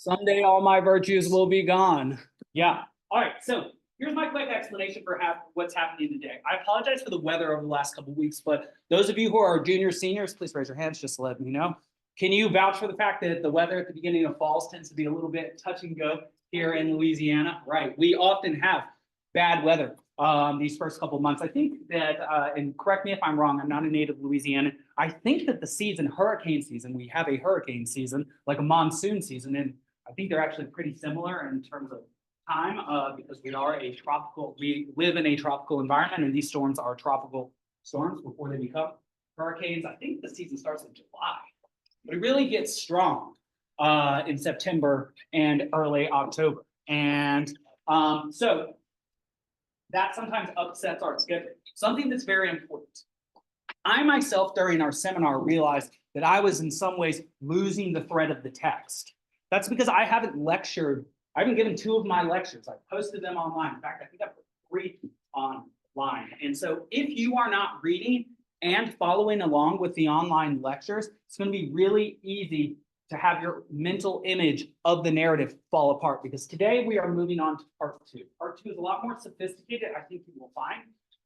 Someday all my virtues will be gone. Yeah. All right. So here's my quick explanation for what's happening today. I apologize for the weather over the last couple of weeks, but those of you who are juniors, seniors, please raise your hands just to let me know. Can you vouch for the fact that the weather at the beginning of falls tends to be a little bit touch and go here in Louisiana? Right. We often have bad weather these first couple of months. I think that, and correct me if I'm wrong, I'm not a native Louisianan. I think that the season, hurricane season, we have a hurricane season, like a monsoon season, and I think they're actually pretty similar in terms of time because we live in a tropical environment, and these storms are tropical storms before they become hurricanes. I think the season starts in July, but it really gets strong in September and early October. And so that sometimes upsets our schedule. Something that's very important. I myself, during our seminar, realized that I was in some ways losing the thread of the text. That's because I haven't lectured. I haven't given 2 of my lectures. I posted them online. In fact, I think I put 3 online. And so if you are not reading and following along with the online lectures, it's going to be really easy to have your mental image of the narrative fall apart, because today we are moving on to part 2. Part 2 is a lot more sophisticated, I think you will find,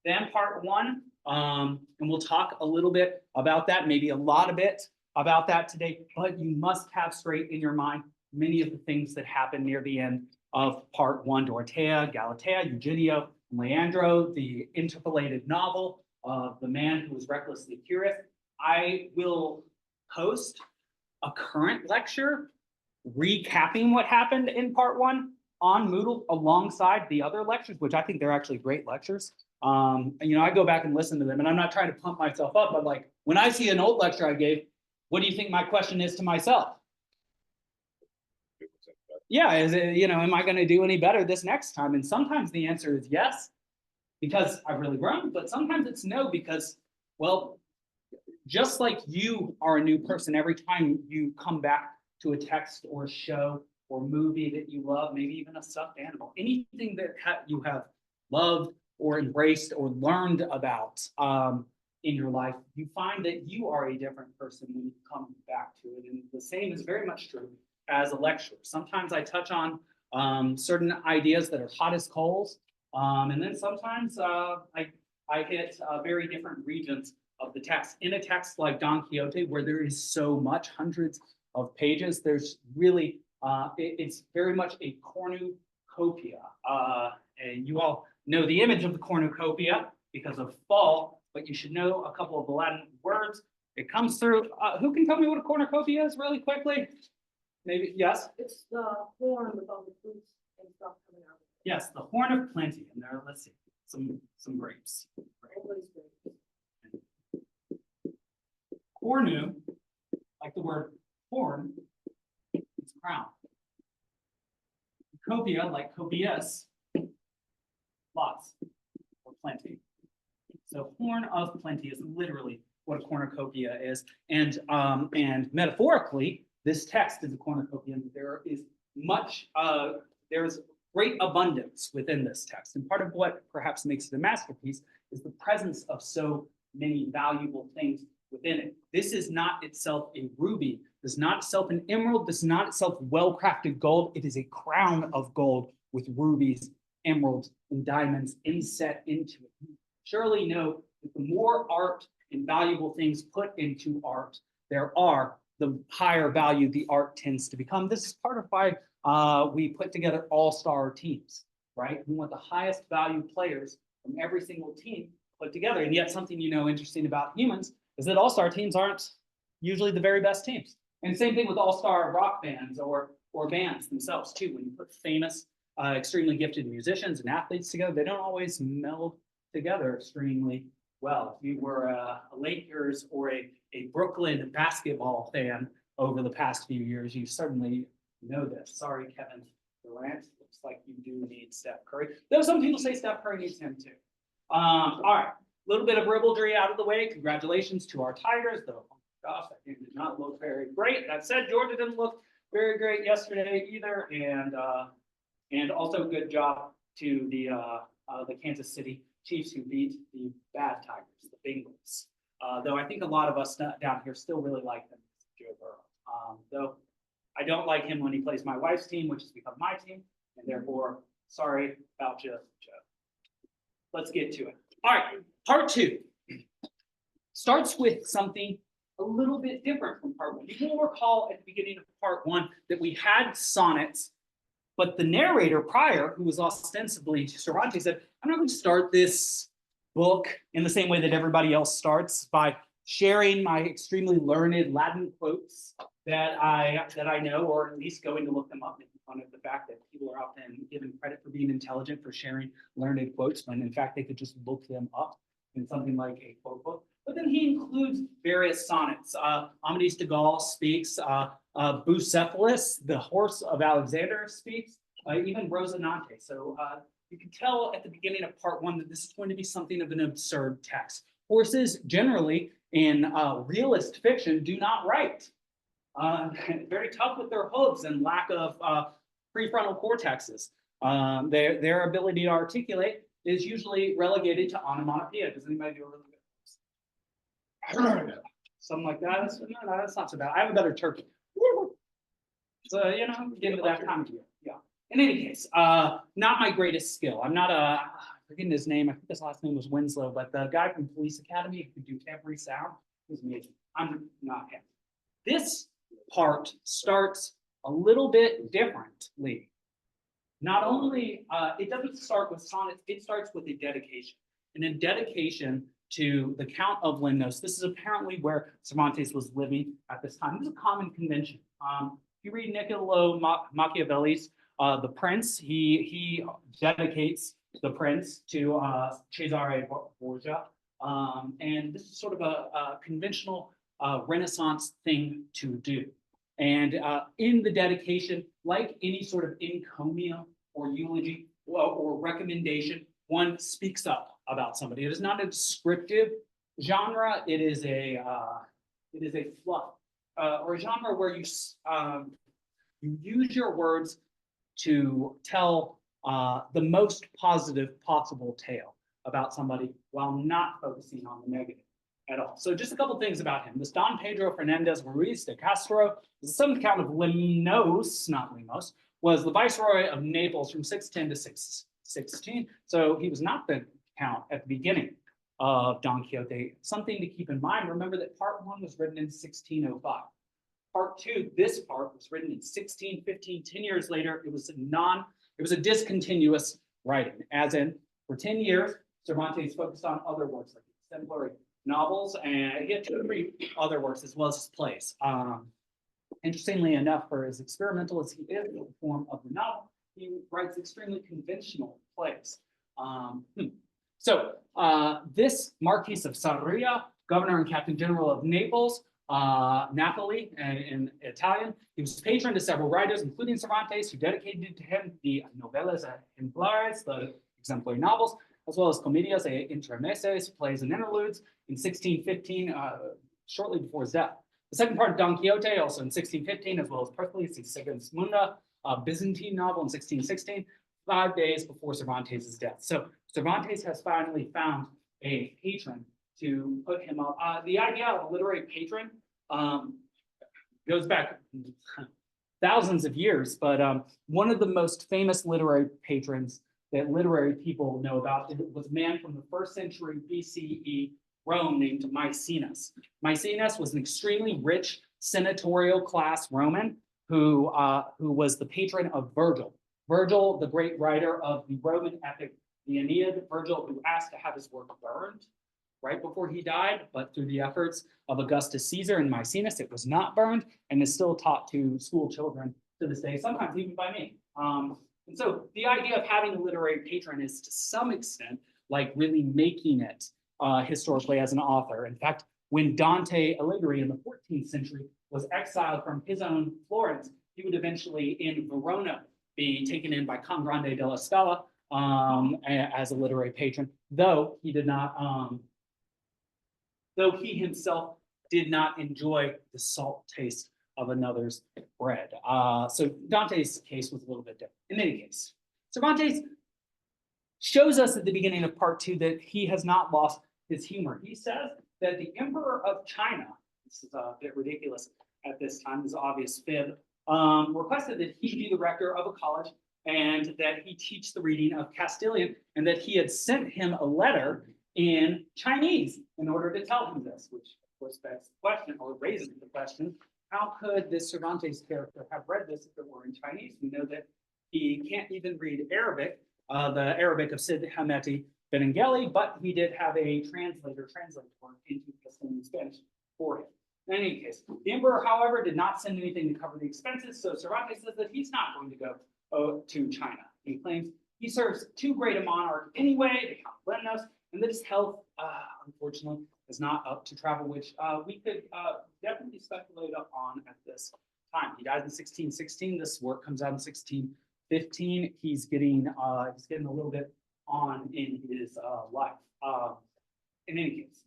than part 1. And we'll talk a little bit about that, maybe a lot of it about that today, but you must have straight in your mind many of the things that happen near the end of part 1, Dorothea, Galatea, Eugenio, and Leandro, the interpolated novel of the man who was recklessly curious. I will post a current lecture recapping what happened in part 1 on Moodle alongside the other lectures, which I think they're actually great lectures. I go back and listen to them, and I'm not trying to pump myself up, but like when I see an old lecture I gave, what do you think my question is to myself? Yeah, is it, am I going to do any better this next time? And sometimes the answer is yes, because I've really grown, but sometimes it's no, because, well, just like you are a new person every time you come back to a text or a show or movie that you love, maybe even a stuffed animal, anything that you have loved or embraced or learned about in your life, you find that you are a different person when you come back to it. And the same is very much true as a lecturer. Sometimes I touch on certain ideas that are hot as coals, and then sometimes I hit very different regions of the text. In a text like Don Quixote, where there is so much, hundreds of pages, there's really, it's very much a cornucopia. And you all know the image of the cornucopia because of fall, but you should know a couple of the Latin words. It comes through. Who can tell me what a cornucopia is really quickly? Maybe, yes? It's the horn with all the fruits and stuff coming out. Yes, the horn of plenty. And there, let's see, some grapes. Cornu, like the word horn, it's crown. Copia, like copious, lots or plenty. So horn of plenty is literally what a cornucopia is. And metaphorically, this text is a cornucopia. There is much, there's great abundance within this text. And part of what perhaps makes it a masterpiece is the presence of so many valuable things within it. This is not itself a ruby, this is not itself an emerald, this is not itself well-crafted gold. It is a crown of gold with rubies, emeralds, and diamonds inset into it. You surely know that the more art and valuable things put into art there are, the higher value the art tends to become. This is part of why we put together all-star teams, right? We want the highest value players from every single team put together. And yet something interesting about humans is that all-star teams aren't usually the very best teams. And same thing with all-star rock bands or bands themselves too. When you put famous, extremely gifted musicians and athletes together, they don't always meld together extremely well. If you were a Lakers or a Brooklyn basketball fan over the past few years, you certainly know this. Sorry, Kevin Durant. Looks like you do need Steph Curry. Though some people say Steph Curry needs him too. All right, a little bit of ribaldry out of the way. Congratulations to our Tigers, though. Oh my gosh, that game did not look very great. That said, Georgia didn't look very great yesterday either, and also good job to the Kansas City Chiefs, who beat the bad Tigers, the Bengals. Though I think a lot of us down here still really like them, Joe Burrow. Though I don't like him when he plays my wife's team, which has become my team, and therefore, sorry about you, Joe. Let's get to it. All right, part two starts with something a little bit different from part one. You will recall at the beginning of part one that we had sonnets, but the narrator prior, who was ostensibly Cervantes, said, I'm not going to start this book in the same way that everybody else starts, by sharing my extremely learned Latin quotes that I know, or at least going to look them up, making fun of the fact that people are often given credit for being intelligent for sharing learned quotes, when in fact they could just look them up in something like a quote book. But then he includes various sonnets. Amadis de Gaul speaks, Bucephalus, the horse of Alexander, speaks, even Rosinante. So you can tell at the beginning of part one that this is going to be something of an absurd text. Horses generally in realist fiction do not write. Very tough with their hooves and lack of prefrontal cortexes. Their ability to articulate is usually relegated to onomatopoeia. Does anybody do a really good? Something like that. No, that's not so bad. I have a better turkey. So, you know, get into that time of year. Yeah. In any case, not my greatest skill. I'm not forgetting his name. I think his last name was Winslow, but the guy from Police Academy who could do every sound was amazing. I'm not him. This part starts a little bit differently. Not only, it doesn't start with sonnets, it starts with a dedication. And a dedication to the Count of Lemnos. This is apparently where Cervantes was living at this time. This is a common convention. If you read Niccolo Machiavelli's The Prince, he dedicates the prince to Cesare Borgia. And this is sort of a conventional Renaissance thing to do. And in the dedication, like any sort of encomium or eulogy or recommendation, one speaks up about somebody. It is not a descriptive genre. It is a fluff or a genre where you use your words to tell the most positive possible tale about somebody while not focusing on the negative at all. So just a couple things about him. This Don Pedro Fernandez Ruiz de Castro, the seventh Count of Lemnos, not Lemos, was the Viceroy of Naples from 610 to 616. So he was not the Count at the beginning of Don Quixote. Something to keep in mind, remember that part one was written in 1605. Part two, this part was written in 1615. 10 years later, it was a discontinuous writing, as in for 10 years, Cervantes focused on other works like exemplary novels, and he had 2 or 3 other works as well as his plays. Interestingly enough, for as experimental as he is in the form of the novel, he writes extremely conventional plays. So this Marquis of Sarria, governor and captain general of Naples, Napoli in Italian, he was patron to several writers, including Cervantes, who dedicated to him the novelas ejemplares, the exemplary novels, as well as comedias e intermeses, plays and interludes, in 1615, shortly before his death. The second part of Don Quixote, also in 1615, as well as Pericles y Sigismunda, a Byzantine novel in 1616, 5 days before Cervantes' death. So Cervantes has finally found a patron to put him up. The idea of a literary patron goes back thousands of years, but one of the most famous literary patrons that literary people know about was a man from the 1st century BCE Rome named Maecenas. Maecenas was an extremely rich senatorial class Roman who was the patron of Virgil. Virgil, the great writer of the Roman epic, the Aeneid, Virgil, who asked to have his work burned right before he died, but through the efforts of Augustus Caesar and Maecenas, it was not burned and is still taught to school children to this day, sometimes even by me. And so the idea of having a literary patron is to some extent like really making it historically as an author. In fact, when Dante Alighieri in the 14th century was exiled from his own Florence, he would eventually in Verona be taken in by Congrande della Scala as a literary patron, though he did not, though he himself did not enjoy the salt taste of another's bread. So Dante's case was a little bit different. In any case, Cervantes shows us at the beginning of part 2 that he has not lost his humor. He says that the Emperor of China, this is a bit ridiculous at this time, this is an obvious fib requested that he be the rector of a college and that he teach the reading of Castilian, and that he had sent him a letter in Chinese in order to tell him this, which of course begs the question, or raises the question, how could this Cervantes character have read this if it were in Chinese? We know that he can't even read Arabic, the Arabic of Cid Hameti Benengeli, but he did have a translator translate for him into Castilian Spanish for him. In any case, the emperor, however, did not send anything to cover the expenses, so Cervantes says that he's not going to go to China. He claims he serves too great a monarch anyway, the Count Lemnos, and that his health, unfortunately, is not up to travel, which we could definitely speculate on at this time. He died in 1616. This work comes out in 1615. He's getting a little bit on in his life. In any case,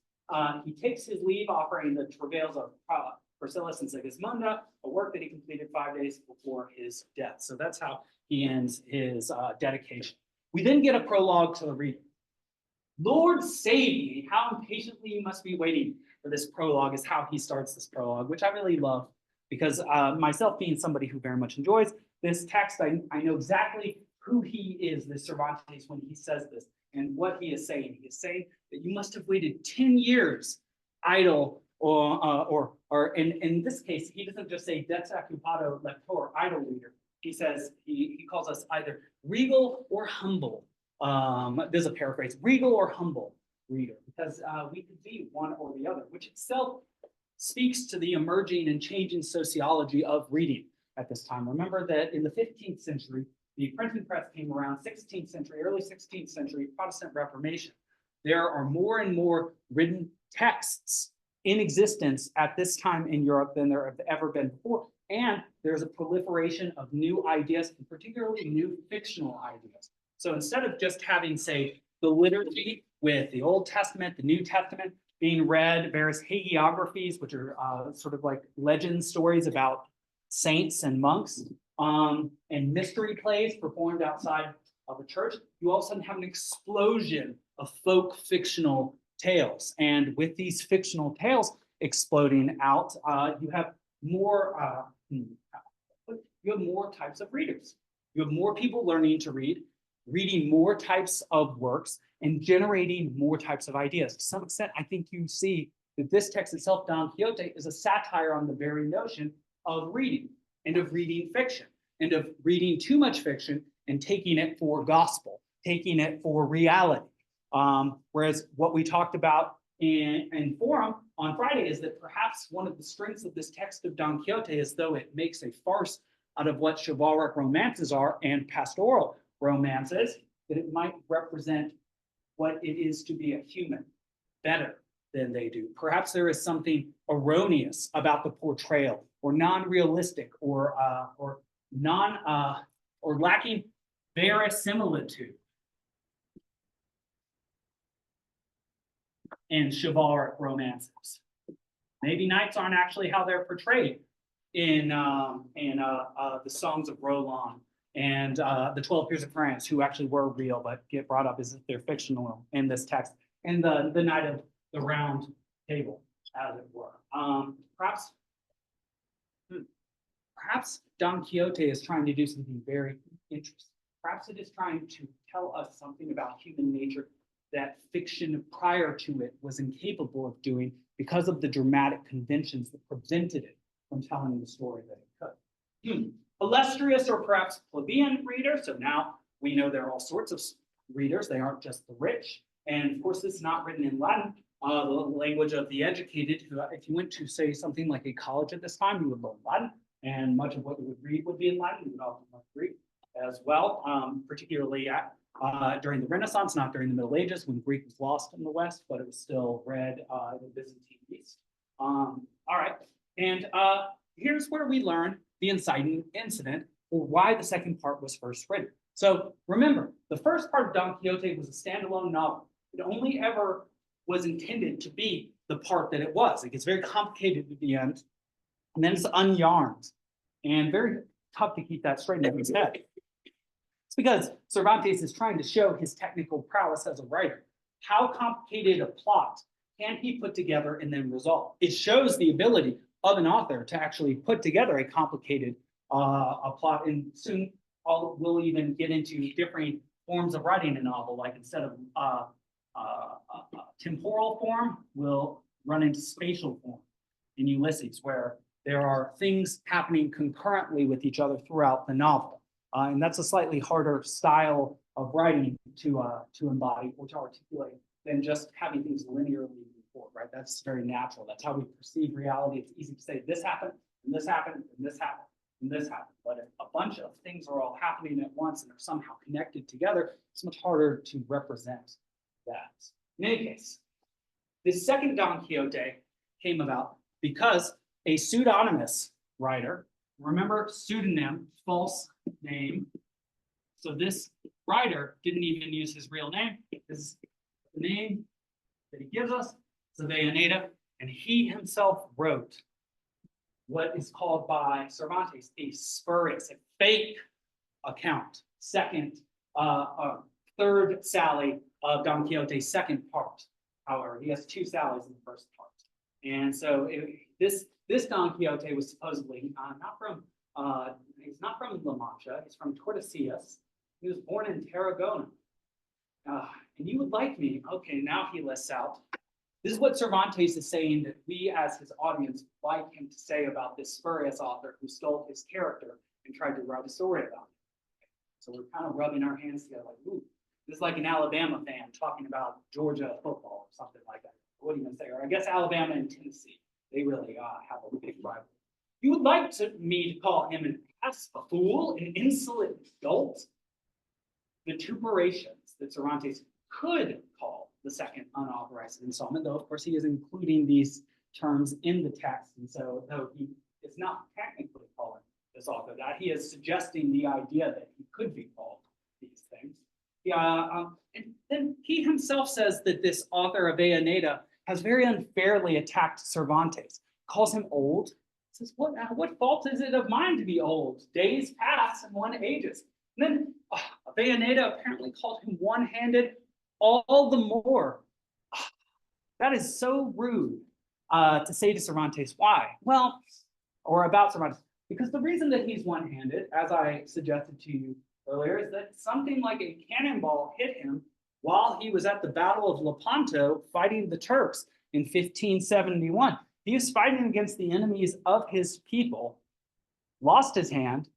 he takes his leave, offering the travails of Priscillus and Sigismunda, a work that he completed 5 days before his death. So that's how he ends his dedication. We then get a prologue to the reading. Lord save me, how impatiently you must be waiting for this prologue, is how he starts this prologue, which I really love, because myself being somebody who very much enjoys this text, I know exactly who he is, this Cervantes, when he says this, and what he is saying. He is saying that you must have waited 10 years idle, or in this case, he doesn't just say desoccupado lector, idle reader. He says, he calls us either regal or humble. There's a paraphrase, regal or humble reader, because we could be one or the other, which itself speaks to the emerging and changing sociology of reading at this time. Remember that in the 15th century, the printing press came around, 16th century, early 16th century, Protestant Reformation. There are more and more written texts in existence at this time in Europe than there have ever been before. And there's a proliferation of new ideas, and particularly new fictional ideas. So instead of just having, say, the liturgy with the Old Testament, the New Testament being read, various hagiographies, which are sort of like legend stories about saints and monks, and mystery plays performed outside of a church, you all of a sudden have an explosion of folk fictional tales. And with these fictional tales exploding out, you have more types of readers. You have more people learning to read, reading more types of works, and generating more types of ideas. To some extent, I think you see that this text itself, Don Quixote, is a satire on the very notion of reading, and of reading fiction, and of reading too much fiction and taking it for gospel, taking it for reality. Whereas what we talked about in forum on Friday is that perhaps one of the strengths of this text of Don Quixote is, though it makes a farce out of what chivalric romances are and pastoral romances, that it might represent what it is to be a human better than they do. Perhaps there is something erroneous about the portrayal, or non-realistic, or lacking verisimilitude in chivalric romances. Maybe knights aren't actually how they're portrayed in the songs of Roland and the 12 Peers of France, who actually were real but get brought up as if they're fictional in this text, and the Knight of the Round Table, as it were. Perhaps Don Quixote is trying to do something very interesting. Perhaps it is trying to tell us something about human nature that fiction prior to it was incapable of doing because of the dramatic conventions that prevented it from telling the story that it could. Illustrious or perhaps plebeian reader. So now we know there are all sorts of readers. They aren't just the rich. And of course, this is not written in Latin, the language of the educated. If you went to, say, something like a college at this time, you would learn Latin, and much of what you would read would be in Latin. You would often learn Greek as well, particularly during the Renaissance, not during the Middle Ages, when Greek was lost in the West, but it was still read in the Byzantine East. All right, and here's where we learn the inciting incident, or why the second part was first written. So remember, the first part of Don Quixote was a standalone novel. It only ever was intended to be the part that it was. It gets very complicated at the end, and then it's unyarned, and very tough to keep that straight in everyone's head. It's because Cervantes is trying to show his technical prowess as a writer. How complicated a plot can he put together and then resolve? It shows the ability of an author to actually put together a complicated a plot, and soon we'll even get into different forms of writing a novel, like instead of temporal form, we'll run into spatial form in Ulysses, where there are things happening concurrently with each other throughout the novel. And that's a slightly harder style of writing to embody or to articulate than just having things linearly move forward, right? That's very natural. That's how we perceive reality. It's easy to say this happened, and this happened, and this happened, and this happened. But if a bunch of things are all happening at once and they're somehow connected together, it's much harder to represent that. In any case, this second Don Quixote came about because a pseudonymous writer, remember pseudonym, false name. So this writer didn't even use his real name. This is the name that he gives us, is Avellaneda, and he himself wrote what is called by Cervantes a spurious, a fake account, third sally of Don Quixote's second part. However, he has two sallies in the first part. And so this Don Quixote was supposedly he's not from La Mancha, he's from Tordesillas. He was born in Tarragona. And you would like me, okay, now he lists out. This is what Cervantes is saying that we as his audience would like him to say about this spurious author who stole his character and tried to write a story about it. So we're kind of rubbing our hands together like, ooh, this is like an Alabama fan talking about Georgia football or something like that. What are you going to say? Or I guess Alabama and Tennessee, they really have a big rivalry. You would like me to call him an ass, a fool, an insolent dolt? The tuperations that Cervantes could call the second unauthorized installment, though of course he is including these terms in the text, and so though he is not technically calling this author that, he is suggesting the idea that he could be called these things. And then he himself says that this author of Avellaneda has very unfairly attacked Cervantes, calls him old, says, what fault is it of mine to be old? Days pass and one ages. And then Avellaneda apparently called him one-handed all the more. That is so rude to say to Cervantes. Why? Well, or about Cervantes. Because the reason that he's one-handed, as I suggested to you earlier, is that something like a cannonball hit him while he was at the Battle of Lepanto fighting the Turks in 1571. He was fighting against the enemies of his people, lost his hand,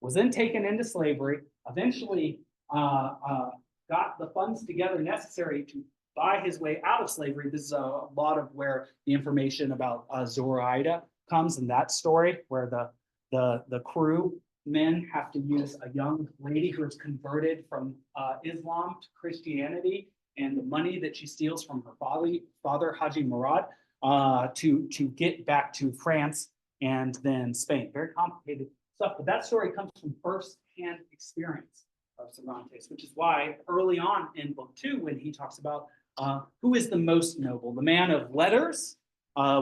was then taken into slavery, eventually got the funds together necessary to buy his way out of slavery. This is a lot of where the information about Zoraida comes in that story, where the crew men have to use a young lady who is converted from Islam to Christianity, and the money that she steals from her father Haji Murad, to get back to France and then Spain. Very complicated stuff, but that story comes from first-hand experience of Cervantes, which is why early on in book 2, when he talks about who is the most noble, the man of letters,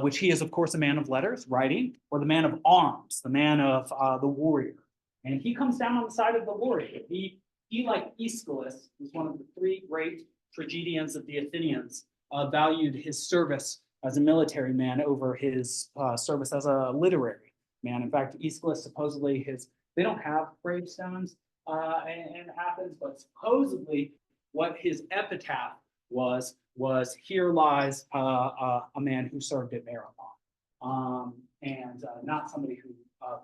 which he is of course a man of letters, writing, or the man of arms, the man of the warrior. And he comes down on the side of the warrior. He like Aeschylus, who's one of the 3 great tragedians of the Athenians, valued his service as a military man over his service as a literary man. In fact, Aeschylus supposedly they don't have gravestones in Athens, but supposedly what his epitaph was here lies a man who served at Marathon, and not somebody who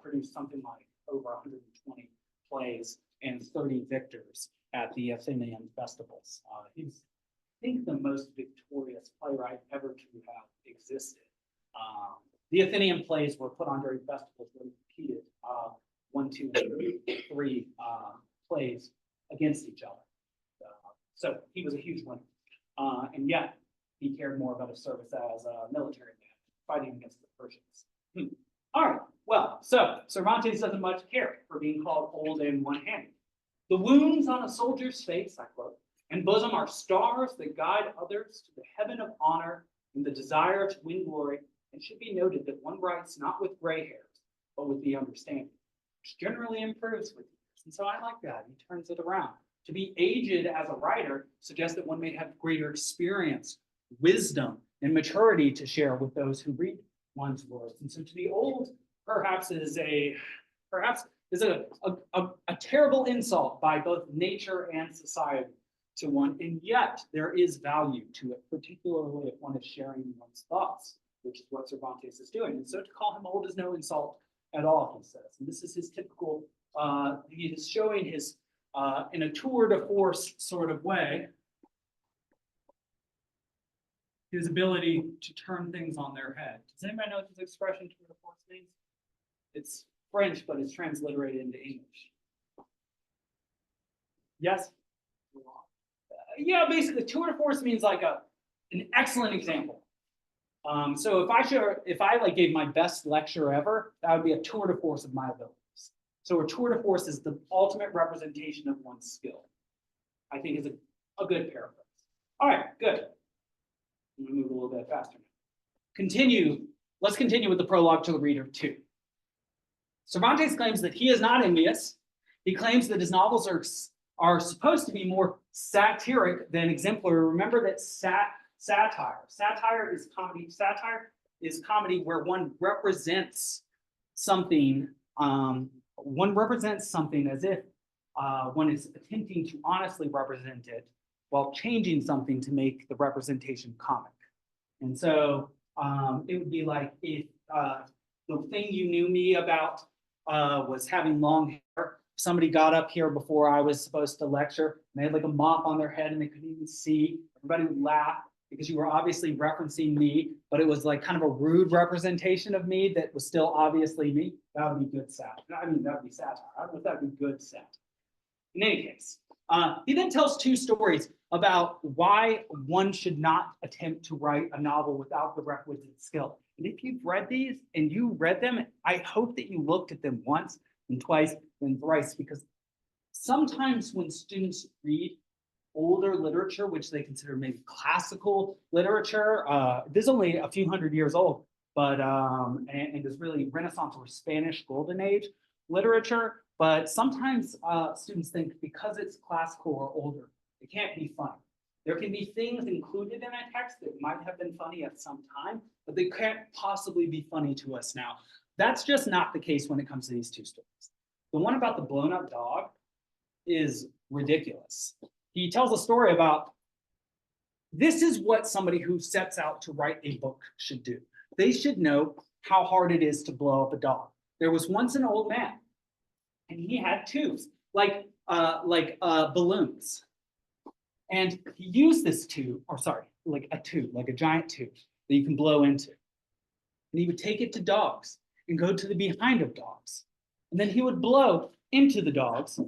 produced something like over 120 plays and 30 victors at the Athenian festivals. He's, I think, the most victorious playwright ever to have existed. The Athenian plays were put on during festivals where they competed 1, 2, and 3 plays against each other. So he was a huge winner. And yet he cared more about his service as a military man fighting against the Persians. All right, well, so Cervantes doesn't much care for being called old and one-handed. The wounds on a soldier's face, I quote, and bosom are stars that guide others to the heaven of honor and the desire to win glory. It should be noted that one writes not with gray hairs, but with the understanding, which generally improves with years. And so I like that. He turns it around. To be aged as a writer suggests that one may have greater experience, wisdom, and maturity to share with those who read one's words. And so to be old perhaps is a terrible insult by both nature and society to one, and yet there is value to it, particularly if one is sharing one's thoughts, which is what Cervantes is doing. And so to call him old is no insult at all, he says. And this is his typical, he is showing his, in a tour de force sort of way, his ability to turn things on their head. Does anybody know what this expression tour de force means? It's French, but it's transliterated into English. Yes? Yeah, basically, tour de force means like an excellent example. So if I like gave my best lecture ever, that would be a tour de force of my abilities. So a tour de force is the ultimate representation of one's skill. I think is a good paraphrase. All right, good. I'm gonna move a little bit faster. Let's continue with the prologue to the reader too. Cervantes claims that he is not envious. He claims that his novels are supposed to be more satiric than exemplary. Remember that satire is comedy. Satire is comedy where one represents something. One represents something as if one is attempting to honestly represent it while changing something to make the representation comic. And so it would be like if the thing you knew me about was having long hair. Somebody got up here before I was supposed to lecture, and they had like a mop on their head and they couldn't even see. Everybody would laugh because you were obviously referencing me, but it was like kind of a rude representation of me that was still obviously me. That would be good satire. I mean, that would be satire. I don't know if that would be good satire. In any case, he then tells two stories about why one should not attempt to write a novel without the requisite skill. And if you've read these and you read them, I hope that you looked at them once and twice and thrice, because sometimes when students read older literature, which they consider maybe classical literature, this is only a few hundred years old, but and is really Renaissance or Spanish Golden Age literature. But sometimes students think because it's classical or older, it can't be funny. There can be things included in a text that might have been funny at some time, but they can't possibly be funny to us now. That's just not the case when it comes to these two stories. The one about the blown up dog is ridiculous. He tells a story about this is what somebody who sets out to write a book should do. They should know how hard it is to blow up a dog. There was once an old man, and he had tubes, like balloons. And he used this tube, or sorry, like a giant tube that you can blow into. And he would take it to dogs and go to the behind of dogs. And then he would blow into the dogs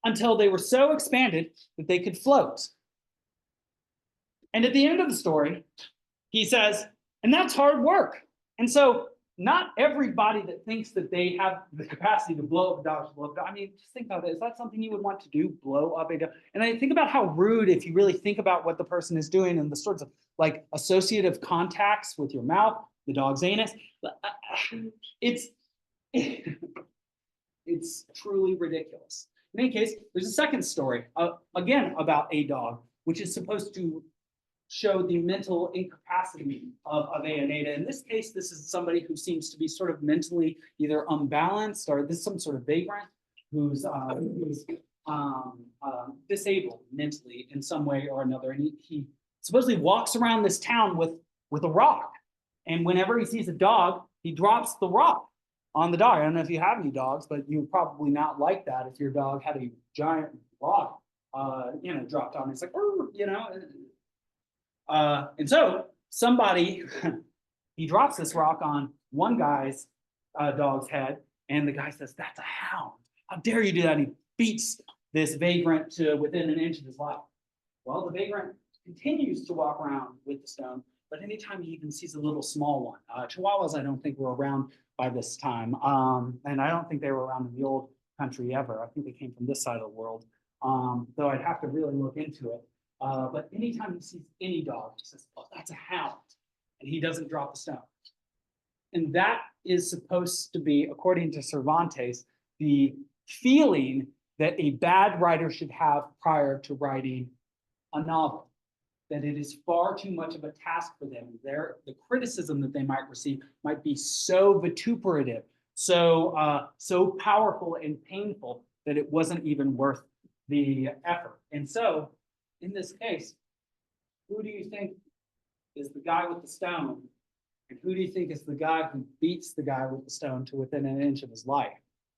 until they were so expanded that they could float. And at the end of the story, he says, and that's hard work. And so not everybody that thinks that they have the capacity to blow up dogs, I mean, just think about it. Is that something you would want to do, blow up a dog? And I think about how rude, if you really think about what the person is doing and the sorts of like associative contacts with your mouth, the dog's anus. It's truly ridiculous. In any case, there's a second story, again, about a dog, which is supposed to show the mental incapacity of Avellaneda. In this case, this is somebody who seems to be sort of mentally either unbalanced or this is some sort of vagrant who's disabled mentally in some way or another. And he supposedly walks around this town with a rock. And whenever he sees a dog, he drops the rock on the dog. I don't know if you have any dogs, but you would probably not like that if your dog had a giant rock, dropped on. It's like, and so somebody, he drops this rock on one guy's dog's head, and the guy says, "That's a hound. How dare you do that?" And he beats this vagrant to within an inch of his life. Well, the vagrant continues to walk around with the stone, but anytime he even sees a little small one, Chihuahuas, I don't think were around by this time, and I don't think they were around in the old country ever. I think they came from this side of the world, though I'd have to really look into it. But anytime he sees any dog, he says, "Oh, that's a hound," and he doesn't drop the stone. And that is supposed to be, according to Cervantes, the feeling that a bad writer should have prior to writing a novel. That it is far too much of a task for them. The criticism that they might receive might be so vituperative, so powerful and painful that it wasn't even worth the effort. And so, in this case, who do you think is the guy with the stone? And who do you think is the guy who beats the guy with the stone to within an inch of his life?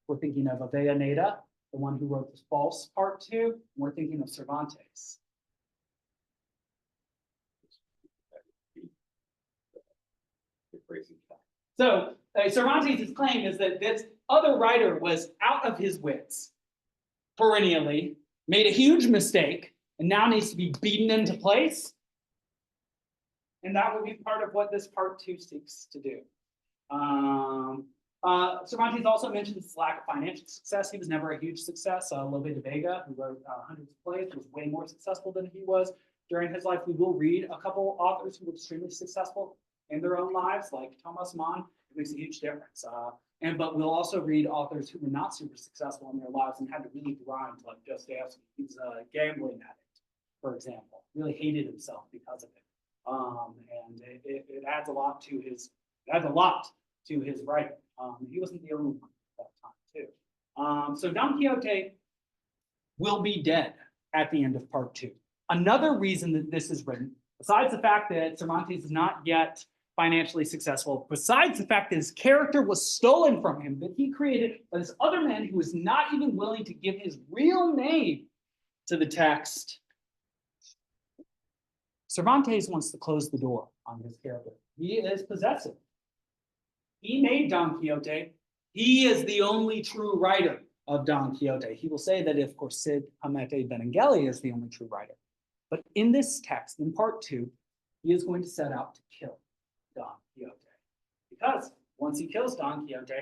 We're thinking of Avellaneda, the one who wrote the false part 2. And we're thinking of Cervantes. So Cervantes' claim is that this other writer was out of his wits perennially, made a huge mistake, and now needs to be beaten into place. And that will be part of what this part 2 seeks to do. Cervantes also mentions his lack of financial success. He was never a huge success. Lope de Vega, who wrote hundreds of plays, was way more successful than he was during his life. We will read a couple authors who were extremely successful in their own lives, like Thomas Mann. It makes a huge difference. But we'll also read authors who were not super successful in their lives and had to really grind, like Dostoevsky. He was a gambling addict, for example. Really hated himself because of it. And it adds a lot to his writing. He wasn't the only one at that time, too. So Don Quixote will be dead at the end of part 2. Another reason that this is written, besides the fact that Cervantes is not yet financially successful, besides the fact that his character was stolen from him, that he created by this other man who was not even willing to give his real name to the text, Cervantes wants to close the door on his character. He is possessive. He made Don Quixote. He is the only true writer of Don Quixote. He will say that, of course, Cid Hamete Benengeli is the only true writer. But in this text, in part 2, he is going to set out to kill Don Quixote. Because once he kills Don Quixote,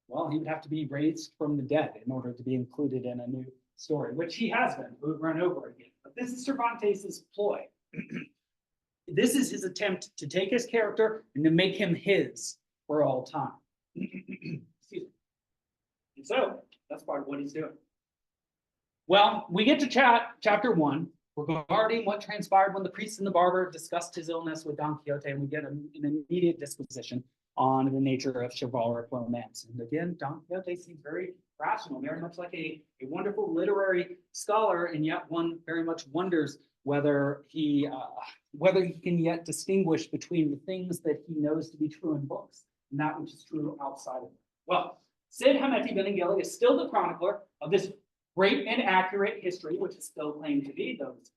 well, he would have to be raised from the dead in order to be included in a new story, which he has been over and over again. But this is Cervantes' ploy. This is his attempt to take his character and to make him his for all time. Excuse me. And so that's part of what he's doing. Well, we get to chapter 1 regarding what transpired when the priest and the barber discussed his illness with Don Quixote, and we get an immediate disposition on the nature of chivalric romance. And again, Don Quixote seems very rational, very much like a wonderful literary scholar, and yet one very much wonders whether he can yet distinguish between the things that he knows to be true in books and that which is true outside of them. Well, Cid Hamete Benengeli is still the chronicler of this great and accurate history, which is still claimed to be, though it's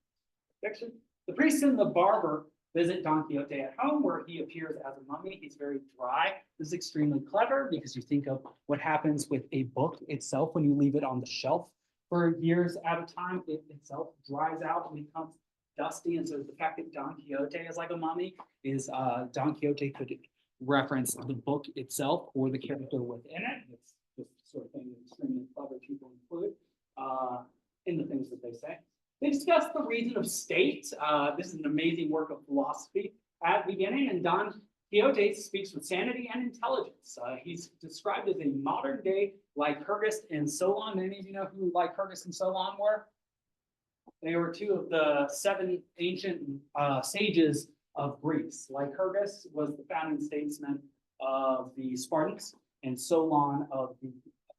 fiction. The priest and the barber visit Don Quixote at home, where he appears as a mummy. He's very dry. This is extremely clever because you think of what happens with a book itself when you leave it on the shelf for years at a time. It itself dries out and becomes dusty. And so the fact that Don Quixote is like a mummy is Don Quixote could reference the book itself or the character within it. It's just the sort of thing that extremely clever people include in the things that they say. They discuss the reason of state. This is an amazing work of philosophy at the beginning, and Don Quixote speaks with sanity and intelligence. He's described as a modern day Lycurgus and Solon. Any of you know who Lycurgus and Solon were? They were 2 of the 7 ancient sages of Greece. Lycurgus was the founding statesman of the Spartans, and Solon of the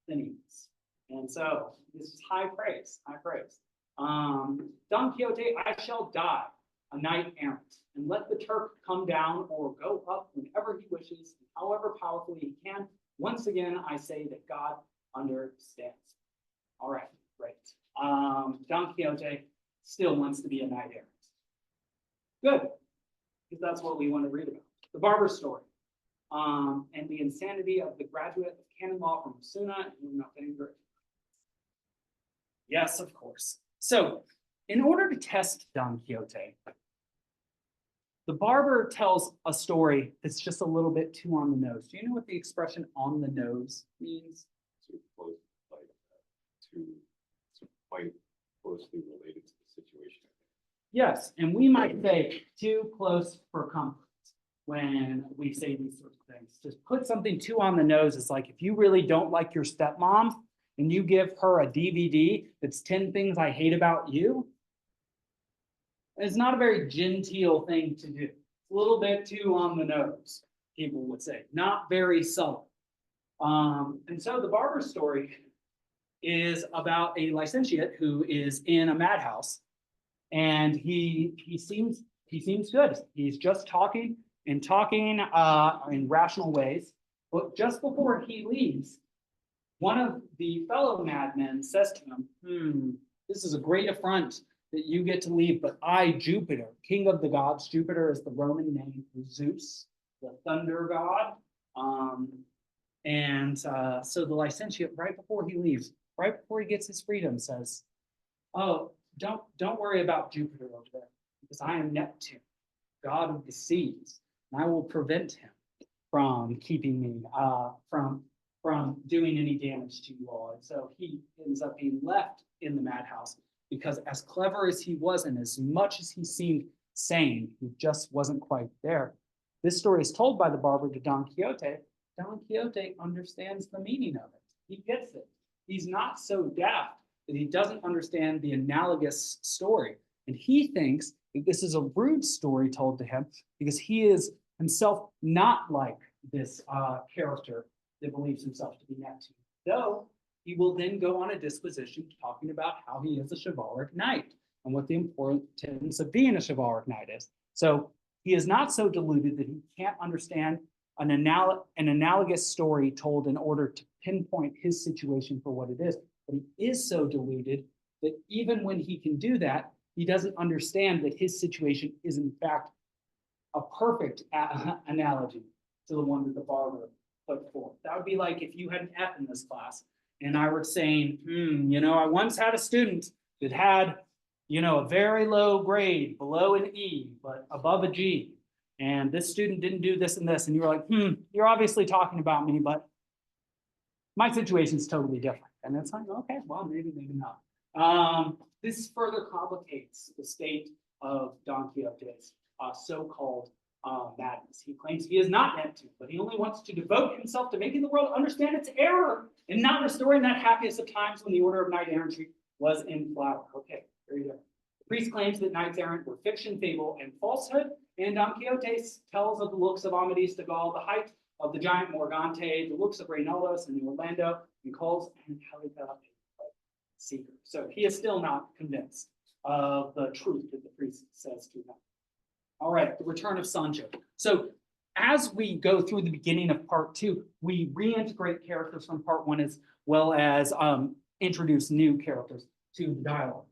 Athenians. And so this is high praise, high praise. Don Quixote, I shall die a knight errant, and let the Turk come down or go up whenever he wishes, however powerfully he can. Once again, I say that God understands. All right, great. Don Quixote still wants to be a knight errant. Good, because that's what we want to read about. The Barber story, and the insanity of the graduate of canon law from Osuna. Yes, of course. So, in order to test Don Quixote, the barber tells a story that's just a little bit too on the nose. Do you know what the expression "on the nose" means? Too close, quite closely related to the situation. Yes, and we might say too close for comfort when we say these sorts of things. Just put something too on the nose is like if you really don't like your stepmom and you give her a DVD that's 10 things I hate about you, it's not a very genteel thing to do. It's a little bit too on the nose, people would say. Not very subtle. And so the Barber story is about a licentiate who is in a madhouse, and he seems good. He's just talking in rational ways. But just before he leaves, one of the fellow madmen says to him, this is a great affront that you get to leave, but I, Jupiter, king of the gods, Jupiter is the Roman name for Zeus, the thunder god. So the licentiate, right before he leaves, right before he gets his freedom, says, oh, don't worry about Jupiter over there, because I am Neptune, god of the seas, and I will prevent him from keeping me from doing any damage to you all. And so he ends up being left in the madhouse, because as clever as he was and as much as he seemed sane, he just wasn't quite there. This story is told by the barber to Don Quixote. Don Quixote understands the meaning of it. He gets it. He's not so daft that he doesn't understand the analogous story. And he thinks that this is a rude story told to him because he is himself not like this character that believes himself to be Neptune. Though he will then go on a disquisition talking about how he is a chivalric knight and what the importance of being a chivalric knight is. So he is not so deluded that he can't understand an analogous story told in order to pinpoint his situation for what it is. But he is so deluded that even when he can do that, he doesn't understand that his situation is in fact a perfect analogy to the one that the barber put forth. That would be like if you had an F in this class and I were saying, I once had a student that had, a very low grade, below an E, but above a G. And this student didn't do this and this. And you were like, you're obviously talking about me, but my situation is totally different. And it's like, okay, well, maybe not. This further complicates the state of Don Quixote's so-called madness. He claims he is not Neptune, but he only wants to devote himself to making the world understand its error and not restoring that happiest of times when the order of knight-errantry was in flower. Okay, very good. The priest claims that knights-errant were fiction, fable, and falsehood, and Don Quixote tells of the looks of Amadis de Gaul, the height of the giant Morgante, the looks of Reynaldos and Orlando, and calls Angelica a seeker. So he is still not convinced of the truth that the priest says to him. All right, the return of Sancho. So as we go through the beginning of part 2, we reintegrate characters from part 1 as well as introduce new characters to the dialogue.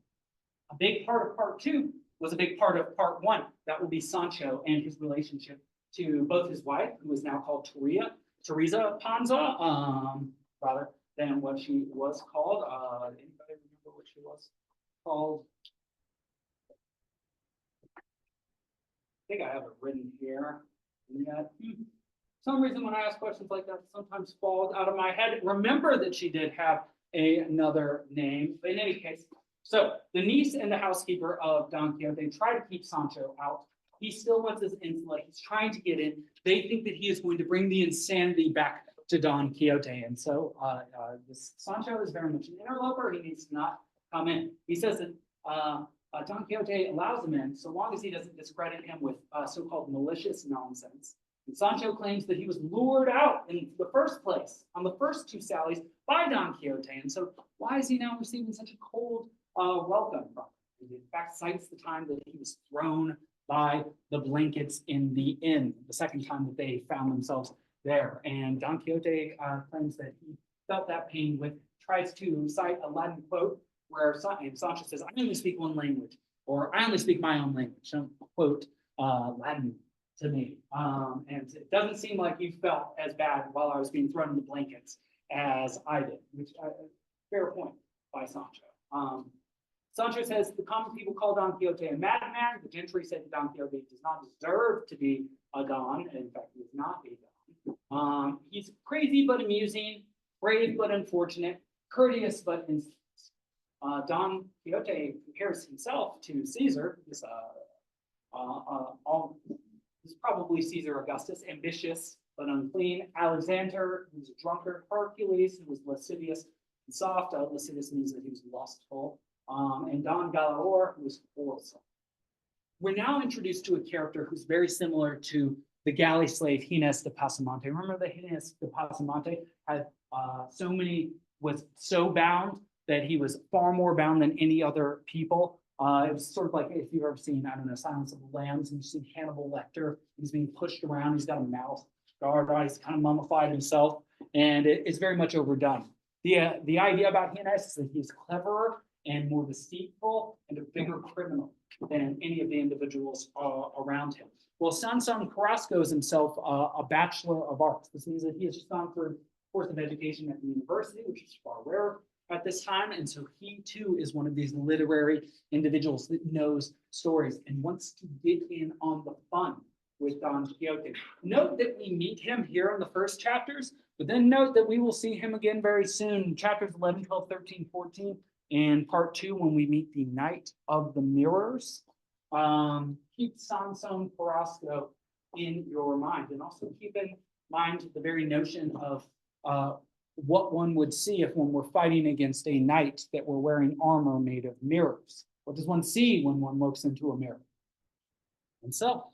A big part of part 2 was a big part of part 1. That will be Sancho and his relationship to both his wife, who is now called Teresa Panza, rather than what she was called. Anybody remember what she was called? I think I have it written here. And yet, some reason when I ask questions like that, sometimes falls out of my head. Remember that she did have another name. But in any case, so the niece and the housekeeper of Don Quixote try to keep Sancho out. He still wants his insula. He's trying to get in. They think that he is going to bring the insanity back to Don Quixote. And so this Sancho is very much an interloper. He needs to not come in. He says that Don Quixote allows him in so long as he doesn't discredit him with so-called malicious nonsense. And Sancho claims that he was lured out in the first place on the first 2 sallies by Don Quixote. And so why is he now receiving such a cold welcome from him? He in fact cites the time that he was thrown by the blankets in the inn, the second time that they found themselves there. And Don Quixote claims that he felt that pain with, tries to cite a Latin quote where Sancho says, I only speak one language, or I only speak my own language. Don't quote Latin to me. And it doesn't seem like you felt as bad while I was being thrown in the blankets as I did, which fair point by Sancho. Sancho says the common people call Don Quixote a madman. The gentry said that Don Quixote does not deserve to be a Don. In fact, he is not a Don. He's crazy but amusing, brave but unfortunate, courteous but insolent. Don Quixote compares himself to Caesar. This probably Caesar Augustus, ambitious but unclean. Alexander, who's a drunkard. Hercules, who was lascivious and soft. Lascivious means that he was lustful. And Don Galaor, who was quarrelsome. We're now introduced to a character who's very similar to the galley slave Gines de Pasamonte. Remember the Gines de Pasamonte? had was so bound that he was far more bound than any other people. It was sort of like if you've ever seen, I don't know, Silence of the Lambs, and you see Hannibal Lecter, he's being pushed around, he's got a mouth guard on, he's kind of mummified himself, and it's very much overdone. The idea about Heinous is that he's cleverer and more deceitful and a bigger criminal than any of the individuals around him. Well, Sansón Carrasco is himself a Bachelor of Arts. This means that he has just gone through a course of education at the university, which is far rarer at this time. And so he too is one of these literary individuals that knows stories and wants to get in on the fun with Don Quixote. Note that we meet him here in the first chapters, but then note that we will see him again very soon, chapters 11, 12, 13, 14, and part 2 when we meet the Knight of the Mirrors. Keep Sansón Carrasco in your mind, and also keep in mind the very notion of what one would see if one were fighting against a knight that were wearing armor made of mirrors. What does one see when one looks into a mirror? Himself.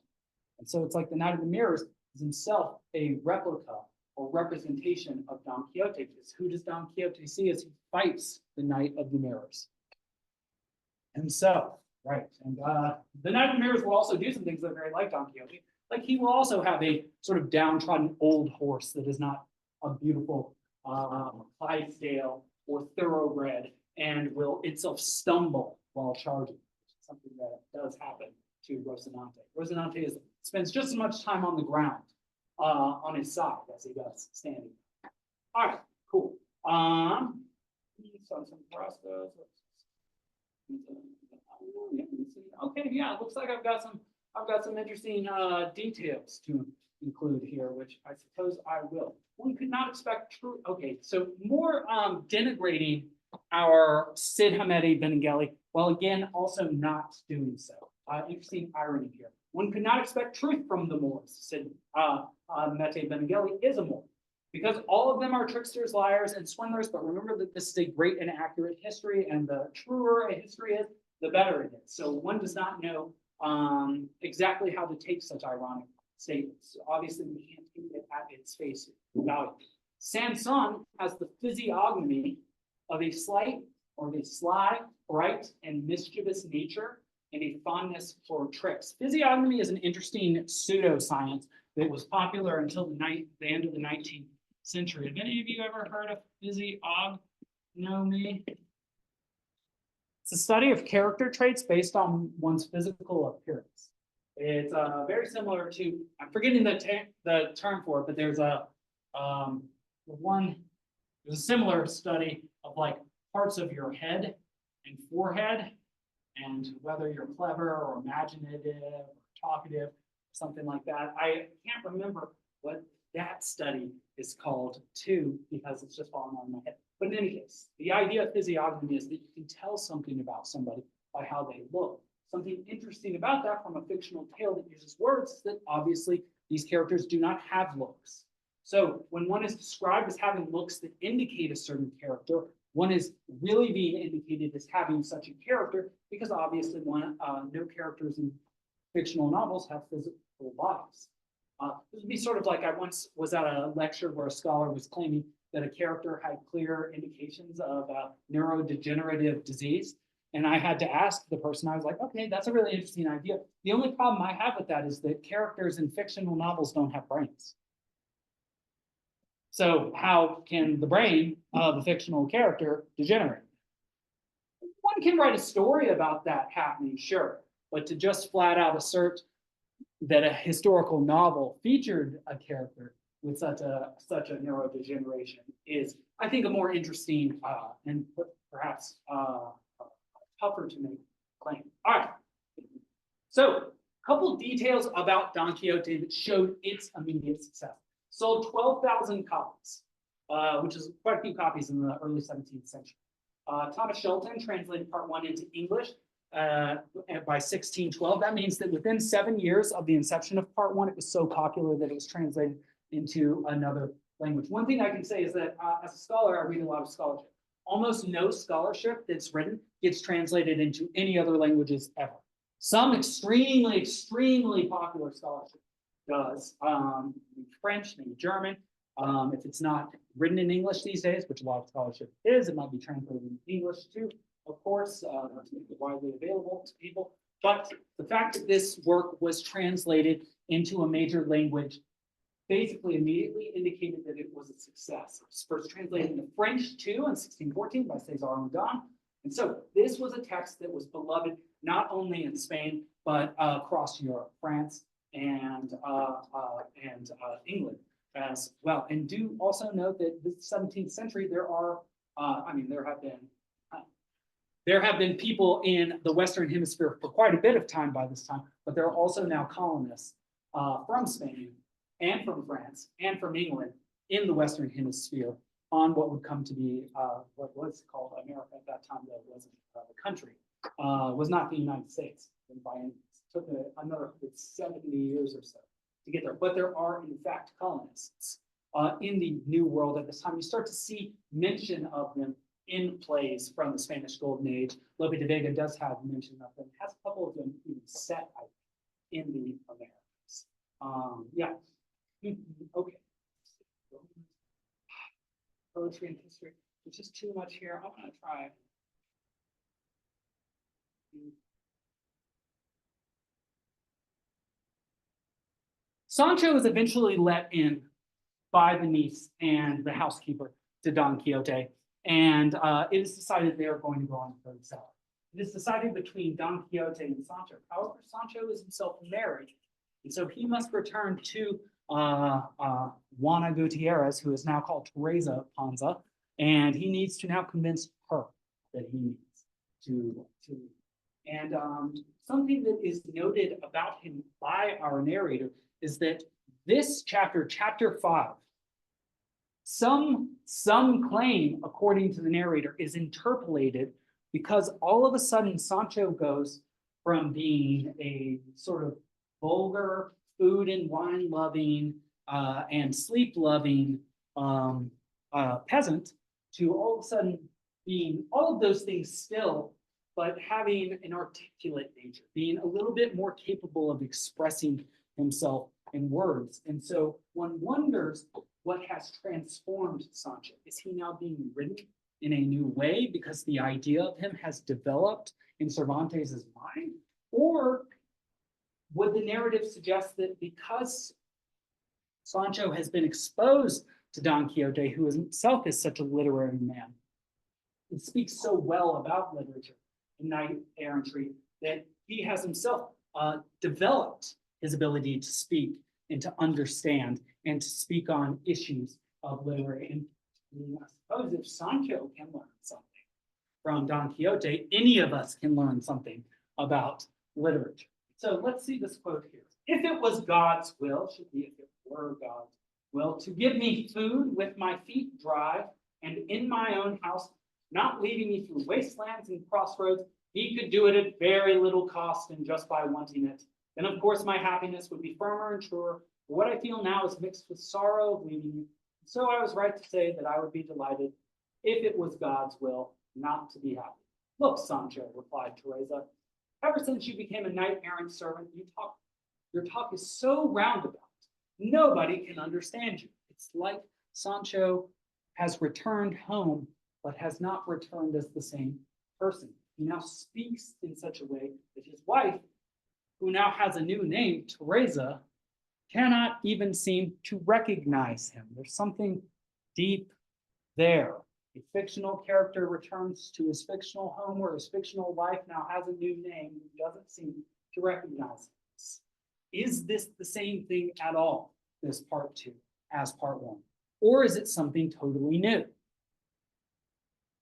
And so it's like the Knight of the Mirrors is himself a replica or representation of Don Quixote. Because who does Don Quixote see as he fights the Knight of the Mirrors? Himself, right? And the Knight of the Mirrors will also do some things that are very like Don Quixote. Like he will also have a sort of downtrodden old horse that is not a beautiful Clydesdale or thoroughbred and will itself stumble while charging, which is something that does happen to Rocinante. Rocinante spends just as much time on the ground on his side as he does standing. All right, cool. Sansón Carrasco. Okay, yeah, it looks like I've got some interesting details to include here, which I suppose I will. One could not expect true. Okay, so more denigrating our Cid Hamete Benengeli, while again also not doing so. Interesting irony here. One could not expect truth from the Moors. Cid Hamete Benengeli is a Moor, because all of them are tricksters, liars, and swindlers. But remember that this is a great and accurate history, and the truer a history is, the better it is. So one does not know exactly how to take such ironic statements. So obviously, we can't take it at its face value. Sansón has the physiognomy of a slight or a sly, bright, and mischievous nature, and a fondness for tricks. Physiognomy is an interesting pseudoscience that was popular until the end of the 19th century. Have any of you ever heard of physiognomy? It's a study of character traits based on one's physical appearance. It's very similar to, I'm forgetting the term for it, but there's a similar study of like parts of your head and forehead, and whether you're clever or imaginative or talkative, something like that. I can't remember what that study is called too, because it's just falling on my head. But in any case, the idea of physiognomy is that you can tell something about somebody by how they look. Something interesting about that from a fictional tale that uses words is that obviously these characters do not have looks. So when one is described as having looks that indicate a certain character, one is really being indicated as having such a character, because obviously no characters in fictional novels have physical bodies. This would be sort of like I once was at a lecture where a scholar was claiming that a character had clear indications of neurodegenerative disease. And I had to ask the person, I was like, okay, that's a really interesting idea. The only problem I have with that is that characters in fictional novels don't have brains. So how can the brain of a fictional character degenerate? One can write a story about that happening, sure, but to just flat out assert that a historical novel featured a character with such a neurodegeneration is, I think, a more interesting and perhaps tougher to make claim. All right. So, a couple details about Don Quixote that showed its immediate success. Sold 12,000 copies, which is quite a few copies in the early 17th century. Thomas Shelton translated part 1 into English by 1612. That means that within 7 years of the inception of part 1, it was so popular that it was translated into another language. One thing I can say is that as a scholar, I read a lot of scholarship. Almost no scholarship that's written gets translated into any other languages ever. Some extremely, extremely popular scholarship does, maybe French, maybe German. If it's not written in English these days, which a lot of scholarship is. It might be translated in English too, of course, to make it widely available to people. But the fact that this work was translated into a major language basically immediately indicated that it was a success. It was first translated into French too in 1614 by Sansón Don. And so this was a text that was beloved not only in Spain, but across Europe, France and England as well. And do also note that the 17th century, there have been people in the Western Hemisphere for quite a bit of time by this time, but there are also now colonists from Spain and from France and from England in the Western Hemisphere on what would come to be what was called America at that time, that wasn't the country, was not the United States. And by it took another 70 years or so to get there. But there are, in fact, colonists in the New World at this time. You start to see mention of them in plays from the Spanish Golden Age. Lope de Vega does have mention of them, has a couple of them even set, I think, in the Americas. Yeah. Okay. Poetry and history. There's just too much here. I'm going to try. Sancho is eventually let in by the niece and the housekeeper to Don Quixote, and it is decided they are going to go on to the cellar. It is decided between Don Quixote and Sancho. However, Sancho is himself married, and so he must return to Juana Gutierrez, who is now called Teresa Panza, and he needs to now convince her that he needs to. And something that is noted about him by our narrator is that this chapter, chapter 5, some claim, according to the narrator, is interpolated because all of a sudden Sancho goes from being a sort of vulgar, food and wine loving and sleep loving peasant to all of a sudden being all of those things still, but having an articulate nature, being a little bit more capable of expressing himself in words. And so one wonders what has transformed Sancho. Is he now being written in a new way because the idea of him has developed in Cervantes' mind? Or would the narrative suggest that because Sancho has been exposed to Don Quixote, who himself is such a literary man, and speaks so well about literature and knight-errantry, that he has himself developed his ability to speak and to understand and to speak on issues of literary. And I suppose if Sancho can learn something from Don Quixote, any of us can learn something about literature. So let's see this quote here. If it was God's will, should be if it were God's will, to give me food with my feet dry and in my own house, not leading me through wastelands and crossroads, he could do it at very little cost and just by wanting it. Then, of course, my happiness would be firmer and truer. But what I feel now is mixed with sorrow of leaving you. So I was right to say that I would be delighted if it was God's will not to be happy. Look, Sancho, replied Teresa, ever since you became a knight-errant servant, your talk is so roundabout. Nobody can understand you. It's like Sancho has returned home, but has not returned as the same person. He now speaks in such a way that his wife, who now has a new name, Teresa, cannot even seem to recognize him. There's something deep there. A fictional character returns to his fictional home where his fictional wife now has a new name and doesn't seem to recognize him. Is this the same thing at all, this part 2, as part 1? Or is it something totally new?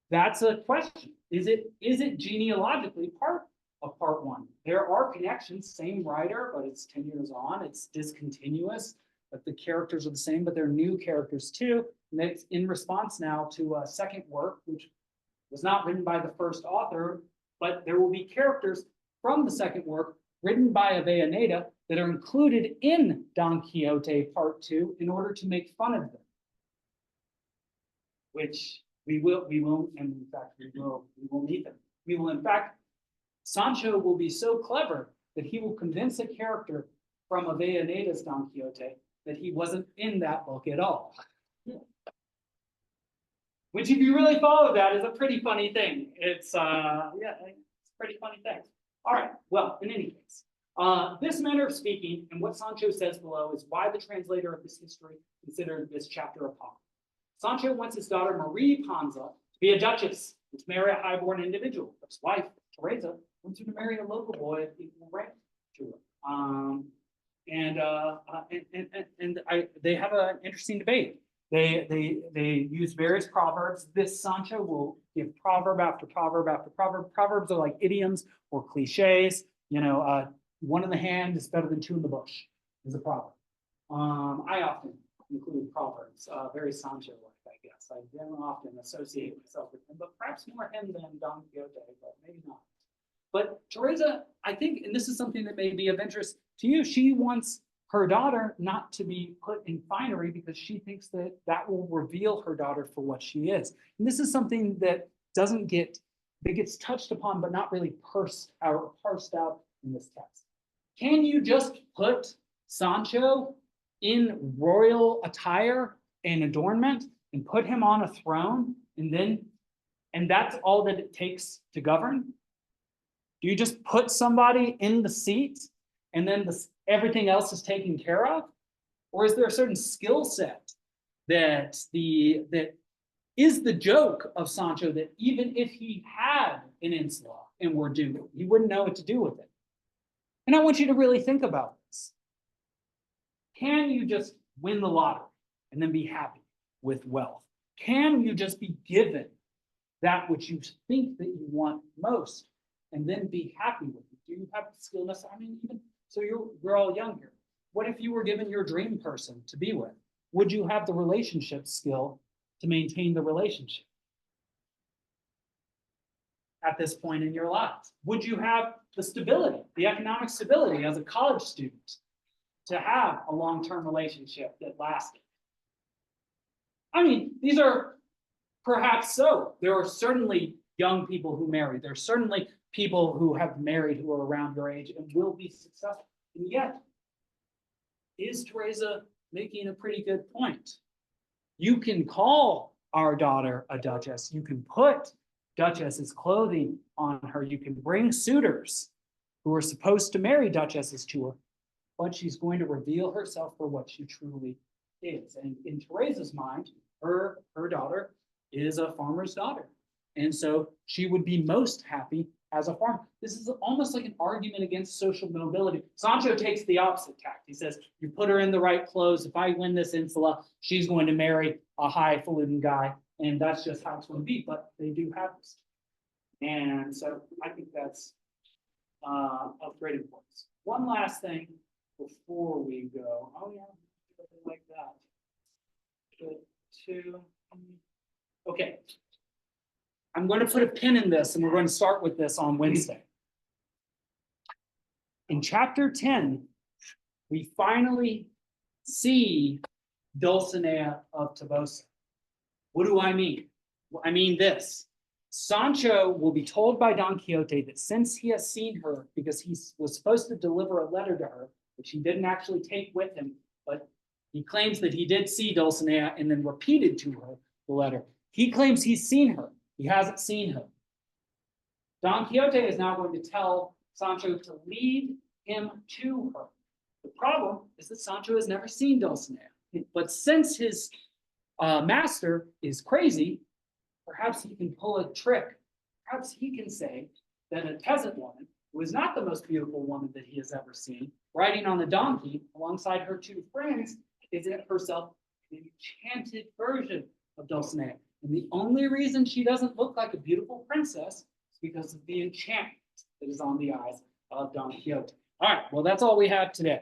That's a question. Is it genealogically part of part 1? There are connections, same writer, but it's 10 years on, it's discontinuous, but the characters are the same, but they're new characters too. And it's in response now to a second work, which was not written by the first author, but there will be characters from the second work written by Avellaneda that are included in Don Quixote Part 2 in order to make fun of them. Which we will, and in fact, we will meet them. We will, in fact, Sancho will be so clever that he will convince a character from Avellaneda's Don Quixote that he wasn't in that book at all. Which if you really follow that is a pretty funny thing. It's, yeah, it's a pretty funny thing. All right, well, in any case, this manner of speaking and what Sancho says below is why the translator of this history considered this chapter apocryphal. Sancho wants his daughter Marie Panza to be a duchess and to marry a highborn individual. His wife, Teresa, wants her to marry a local boy of equal rank to her. They have an interesting debate. They use various proverbs. This Sancho will give proverb after proverb after proverb. Proverbs are like idioms or cliches. You know, one in the hand is better than two in the bush is a proverb. I often include proverbs, very Sancho-like, I guess. I don't often associate myself with him, but perhaps more him than Don Quixote, but maybe not. But Teresa, I think, and this is something that may be of interest to you, she wants her daughter not to be put in finery because she thinks that that will reveal her daughter for what she is. And this is something that gets touched upon, but not really parsed out in this text. Can you just put Sancho in royal attire and adornment and put him on a throne and that's all that it takes to govern? Do you just put somebody in the seat and then everything else is taken care of? Or is there a certain skill set that is the joke of Sancho that even if he had an insula and were due, he wouldn't know what to do with it? And I want you to really think about this. Can you just win the lottery and then be happy with wealth? Can you just be given that which you think that you want most and then be happy with it? Do you have the skill necessary? I mean, even so, we're all young here. What if you were given your dream person to be with? Would you have the relationship skill to maintain the relationship at this point in your lives? Would you have the stability, the economic stability as a college student to have a long-term relationship that lasted? I mean, these are perhaps so. There are certainly young people who marry. There are certainly people who have married who are around your age and will be successful. And yet, is Teresa making a pretty good point? You can call our daughter a duchess. You can put duchess's clothing on her. You can bring suitors who are supposed to marry duchesses to her, but she's going to reveal herself for what she truly is. And in Teresa's mind, her daughter is a farmer's daughter. And so she would be most happy as a farmer. This is almost like an argument against social mobility. Sancho takes the opposite tact. He says, you put her in the right clothes. If I win this insula, she's going to marry a highfalutin guy. And that's just how it's going to be. But they do have this. And so I think that's of great importance. One last thing before we go. Oh, yeah, like that. Okay. I'm going to put a pin in this, and we're going to start with this on Wednesday. In chapter 10, we finally see Dulcinea of Toboso. What do I mean? Well, I mean this. Sancho will be told by Don Quixote that since he has seen her, because he was supposed to deliver a letter to her, which he didn't actually take with him, but he claims that he did see Dulcinea and then repeated to her the letter. He claims he's seen her. He hasn't seen her. Don Quixote is now going to tell Sancho to lead him to her. The problem is that Sancho has never seen Dulcinea. But since his master is crazy, perhaps he can pull a trick. Perhaps he can say that a peasant woman, who is not the most beautiful woman that he has ever seen, riding on a donkey alongside her two friends, is in herself an enchanted version of Dulcinea. And the only reason she doesn't look like a beautiful princess is because of the enchantment that is on the eyes of Don Quixote. All right, well, that's all we have today.